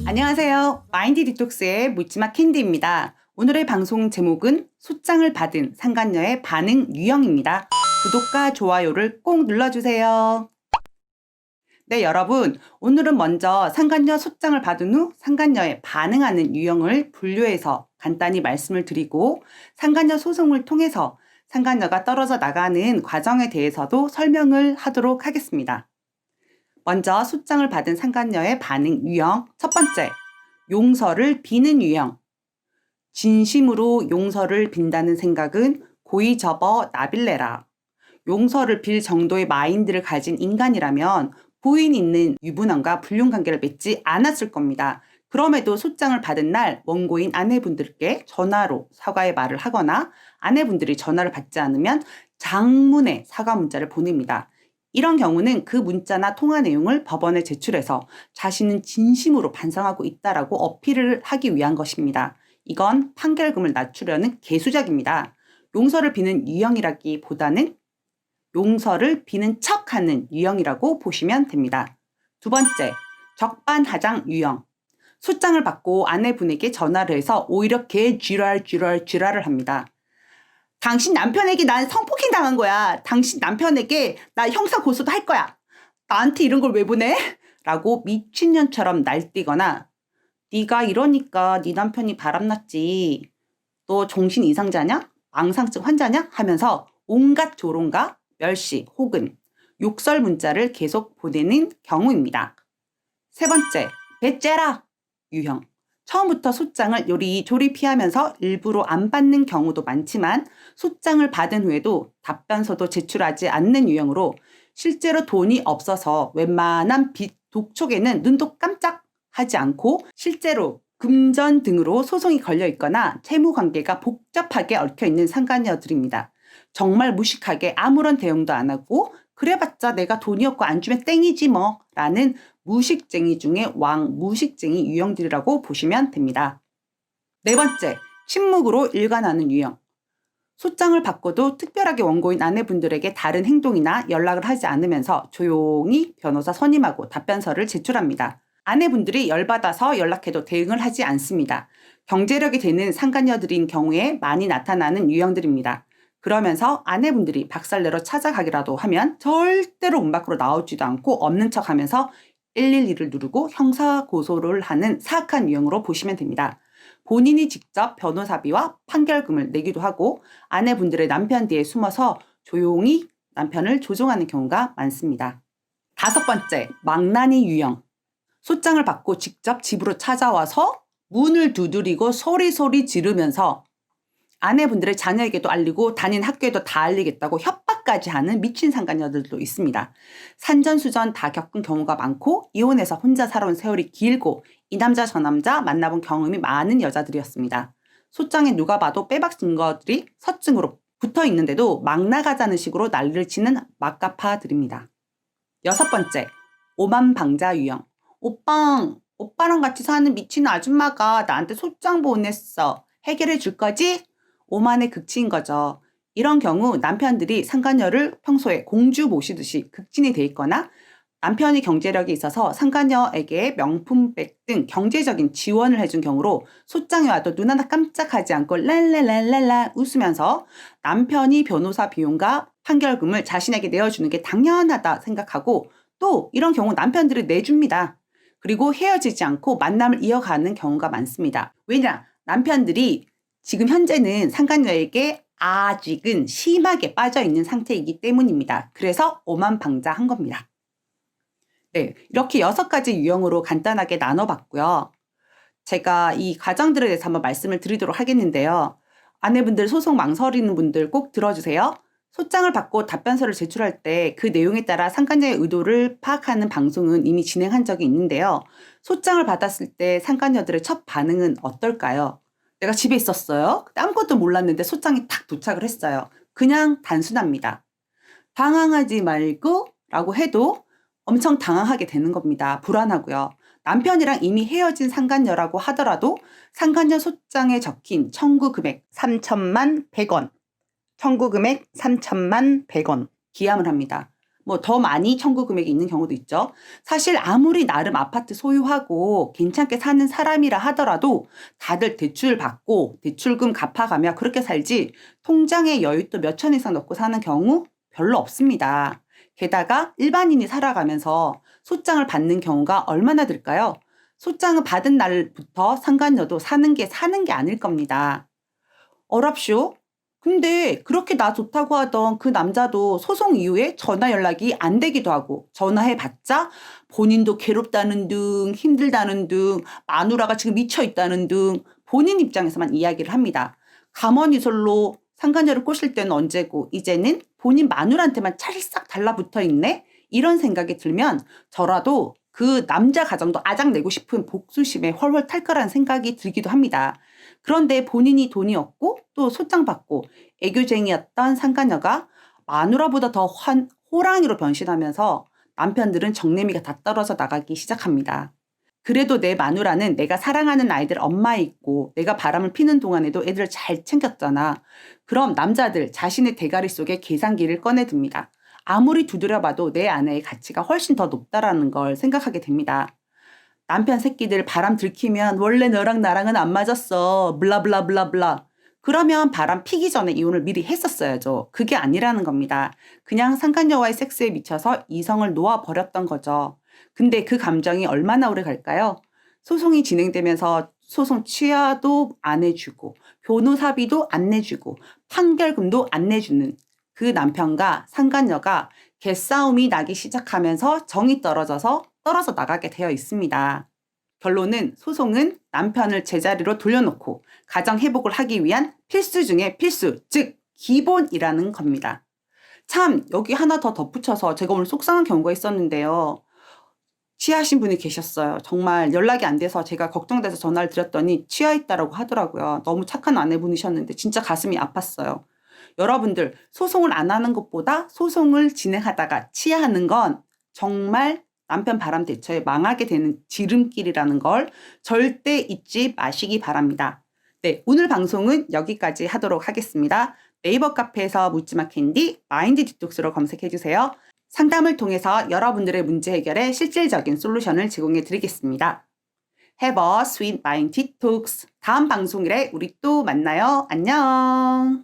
안녕하세요. 마인드 디톡스의 묻지마 캔디입니다. 오늘의 방송 제목은 소장을 받은 상간녀의 반응 유형입니다. 구독과 좋아요를 꼭 눌러주세요. 네, 여러분. 오늘은 먼저 상간녀 소장을 받은 후 상간녀의 반응하는 유형을 분류해서 간단히 말씀을 드리고 상간녀 소송을 통해서 상간녀가 떨어져 나가는 과정에 대해서도 설명을 하도록 하겠습니다. 먼저 소장을 받은 상간녀의 반응 유형. 첫 번째, 용서를 비는 유형. 진심으로 용서를 빈다는 생각은 고이 접어 나빌래라. 용서를 빌 정도의 마인드를 가진 인간이라면 부인 있는 유부남과 불륜관계를 맺지 않았을 겁니다. 그럼에도 소장을 받은 날 원고인 아내분들께 전화로 사과의 말을 하거나 아내분들이 전화를 받지 않으면 장문의 사과 문자를 보냅니다. 이런 경우는 그 문자나 통화 내용을 법원에 제출해서 자신은 진심으로 반성하고 있다라고 어필을 하기 위한 것입니다. 이건 판결금을 낮추려는 개수작입니다. 용서를 비는 유형이라기보다는 용서를 비는 척하는 유형이라고 보시면 됩니다. 두 번째, 적반하장 유형. 소장을 받고 아내분에게 전화를 해서 오히려 쥐랄을 합니다. 당신 남편에게 난 성폭행 당한 거야. 당신 남편에게 나 형사 고소도 할 거야. 나한테 이런 걸 왜 보내? 라고 미친년처럼 날뛰거나 네가 이러니까 네 남편이 바람났지. 너 정신 이상자냐? 망상증 환자냐? 하면서 온갖 조롱과 멸시 혹은 욕설 문자를 계속 보내는 경우입니다. 세 번째, 배째라 유형. 처음부터 소장을 요리조리 피하면서 일부러 안 받는 경우도 많지만 소장을 받은 후에도 답변서도 제출하지 않는 유형으로 실제로 돈이 없어서 웬만한 빚 독촉에는 눈도 깜짝 하지 않고 실제로 금전 등으로 소송이 걸려 있거나 채무 관계가 복잡하게 얽혀 있는 상간녀들입니다. 정말 무식하게 아무런 대응도 안 하고 그래봤자 내가 돈이 없고 안 주면 땡이지 뭐 라는 무식쟁이 중에 왕무식쟁이 유형들이라고 보시면 됩니다. 네 번째, 침묵으로 일관하는 유형. 소장을 받고도 특별하게 원고인 아내분들에게 다른 행동이나 연락을 하지 않으면서 조용히 변호사 선임하고 답변서를 제출합니다. 아내분들이 열받아서 연락해도 대응을 하지 않습니다. 경제력이 되는 상간녀들인 경우에 많이 나타나는 유형들입니다. 그러면서 아내분들이 박살내러 찾아가기라도 하면 절대로 문 밖으로 나오지도 않고 없는 척하면서 112를 누르고 형사고소를 하는 사악한 유형으로 보시면 됩니다. 본인이 직접 변호사비와 판결금을 내기도 하고 아내분들의 남편 뒤에 숨어서 조용히 남편을 조종하는 경우가 많습니다. 다섯 번째, 망나니 유형. 소장을 받고 직접 집으로 찾아와서 문을 두드리고 소리 지르면서 아내분들의 자녀에게도 알리고 다닌 학교에도 다 알리겠다고 협박까지 하는 미친 상간녀들도 있습니다. 산전수전 다 겪은 경우가 많고 이혼해서 혼자 살아온 세월이 길고 이 남자 저 남자 만나본 경험이 많은 여자들이었습니다. 소장에 누가 봐도 빼박 증거들이 서증으로 붙어 있는데도 막 나가자는 식으로 난리를 치는 막가파들입니다. 여섯 번째, 오만방자 유형. 오빠랑 같이 사는 미친 아줌마가 나한테 소장 보냈어. 해결해 줄 거지? 오만의 극치인 거죠. 이런 경우 남편들이 상간녀를 평소에 공주 모시듯이 극진이 돼 있거나 남편이 경제력이 있어서 상간녀에게 명품백 등 경제적인 지원을 해준 경우로 소장이 와도 눈 하나 깜짝하지 않고 랄랄랄랄라 웃으면서 남편이 변호사 비용과 판결금을 자신에게 내어주는 게 당연하다 생각하고 또 이런 경우 남편들이 내줍니다. 그리고 헤어지지 않고 만남을 이어가는 경우가 많습니다. 왜냐? 남편들이 지금 현재는 상간녀에게 아직은 심하게 빠져있는 상태이기 때문입니다. 그래서 오만방자한 겁니다. 네, 이렇게 6가지 유형으로 간단하게 나눠봤고요. 제가 이 과정들에 대해서 한번 말씀을 드리도록 하겠는데요. 아내분들 소송 망설이는 분들 꼭 들어주세요. 소장을 받고 답변서를 제출할 때 그 내용에 따라 상간녀의 의도를 파악하는 방송은 이미 진행한 적이 있는데요. 소장을 받았을 때 상간녀들의 첫 반응은 어떨까요? 내가 집에 있었어요. 아무것도 몰랐는데 소장이 탁 도착을 했어요. 그냥 단순합니다. 당황하지 말고 라고 해도 엄청 당황하게 되는 겁니다. 불안하고요. 남편이랑 이미 헤어진 상간녀라고 하더라도 상간녀 소장에 적힌 청구 금액 3,100원 청구 금액 3천만 100원 기함을 합니다. 뭐 더 많이 청구 금액이 있는 경우도 있죠. 사실 아무리 나름 아파트 소유하고 괜찮게 사는 사람이라 하더라도 다들 대출 받고 대출금 갚아가며 그렇게 살지 통장에 여윳돈 몇천 이상 넣고 사는 경우 별로 없습니다. 게다가 일반인이 살아가면서 소장을 받는 경우가 얼마나 될까요? 소장을 받은 날부터 상간녀도 사는 게 아닐 겁니다. 어랍쇼? 근데 그렇게 나 좋다고 하던 그 남자도 소송 이후에 전화 연락이 안 되기도 하고 전화해봤자 본인도 괴롭다는 등 힘들다는 등 마누라가 지금 미쳐있다는 등 본인 입장에서만 이야기를 합니다. 감언이설로 상간녀를 꼬실 때는 언제고 이제는 본인 마누라한테만 찰싹 달라붙어 있네? 이런 생각이 들면 저라도 그 남자 가정도 아작내고 싶은 복수심에 훨훨 탈 거라는 생각이 들기도 합니다. 그런데 본인이 돈이 없고 또 소장받고 애교쟁이였던 상간녀가 마누라보다 더 호랑이로 변신하면서 남편들은 정내미가 다 떨어져 나가기 시작합니다. 그래도 내 마누라는 내가 사랑하는 아이들 엄마에 있고 내가 바람을 피는 동안에도 애들을 잘 챙겼잖아. 그럼 남자들 자신의 대가리 속에 계산기를 꺼내듭니다. 아무리 두드려봐도 내 아내의 가치가 훨씬 더 높다라는 걸 생각하게 됩니다. 남편 새끼들 바람 들키면 원래 너랑 나랑은 안 맞았어. 블라블라블라블라. 그러면 바람 피기 전에 이혼을 미리 했었어야죠. 그게 아니라는 겁니다. 그냥 상간녀와의 섹스에 미쳐서 이성을 놓아버렸던 거죠. 근데 그 감정이 얼마나 오래 갈까요? 소송이 진행되면서 소송 취하도 안 해주고 변호사비도 안 내주고 판결금도 안 내주는 그 남편과 상간녀가 개싸움이 나기 시작하면서 정이 떨어져 나가게 되어 있습니다. 결론은 소송은 남편을 제자리로 돌려놓고 가정 회복을 하기 위한 필수 중의 필수, 즉 기본이라는 겁니다. 참 여기 하나 더 덧붙여서 제가 오늘 속상한 경우가 있었는데요. 취하신 분이 계셨어요. 정말 연락이 안 돼서 제가 걱정돼서 전화를 드렸더니 취하있다라고 하더라고요. 너무 착한 아내분이셨는데 진짜 가슴이 아팠어요. 여러분들 소송을 안 하는 것보다 소송을 진행하다가 취하하는 건 정말 남편 바람 대처에 망하게 되는 지름길이라는 걸 절대 잊지 마시기 바랍니다. 네, 오늘 방송은 여기까지 하도록 하겠습니다. 네이버 카페에서 묻지마 캔디 마인드 디톡스로 검색해주세요. 상담을 통해서 여러분들의 문제 해결에 실질적인 솔루션을 제공해 드리겠습니다. Have a sweet mind detox. 다음 방송일에 우리 또 만나요. 안녕.